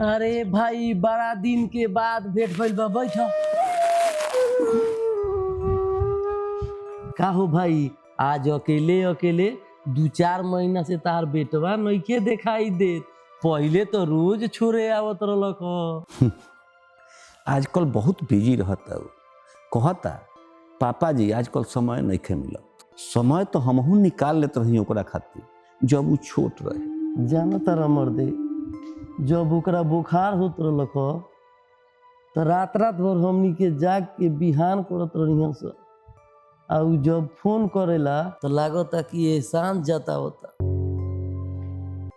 अरे भाई बड़ा दिन के बाद भेंट भइल बा, बैठ। का हो भाई, आज अकेले अकेले 2-4 महीना से तार बेटवा नइखे दिखाई देत। पहिले तो रोज छोड़े आवत रहलक। आजकल बहुत बिजी रहता है। कहता पापा जी आजकल समय नहीं मिलत। समय तो हमहू निकाल लेते रही ओकरा खातिर जब वो छोट रहे। जाना तारा मर्दे, जब ओकरा बुखार होत रहलक तो रात रात भर हमनी के जाग के बिहान करत रही स। और जब फोन करेला तो लागता कि एहसान जता होता।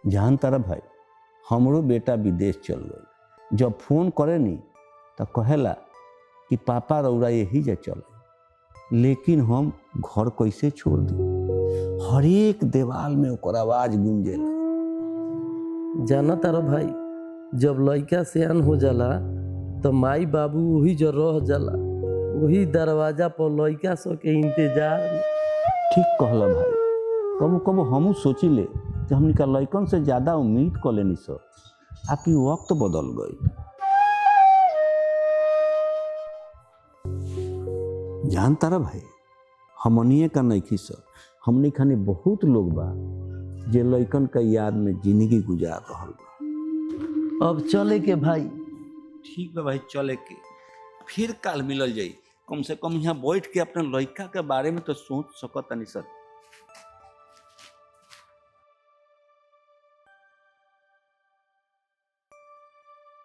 जान तारा भाई, हमरो बेटा विदेश चल गए। जब फोन करे नी तो कहेला कि पापा रौरा यही जा चले, लेकिन हम घर कैसे छोड़ दी। हर एक दीवार में ओकर आवाज गूंजेला। जाना तारा भाई, जब लड़का सियान हो जाला तो माई बाबू वही जो रह जाला, वही दरवाजा पर लड़का सो के इंतजार में। ठीक कहला भाई। कबो कबो हमू सोची ले कि हमनी का लड़कन से ज्यादा उम्मीद कर लेनी सर। आकि वक्त बदल गई। जान तारा भाई, हमनिए का नहीं सर, हमनी खाने बहुत लोग बा जे लड़कन का याद में जिंदगी गुजार रहा बा। अब चले के भाई। ठीक बा भाई, चले के फिर काल मिलल जाई। कम से कम यहाँ बैठ के अपने लड़का के बारे में तो सोच सकता नहीं सर।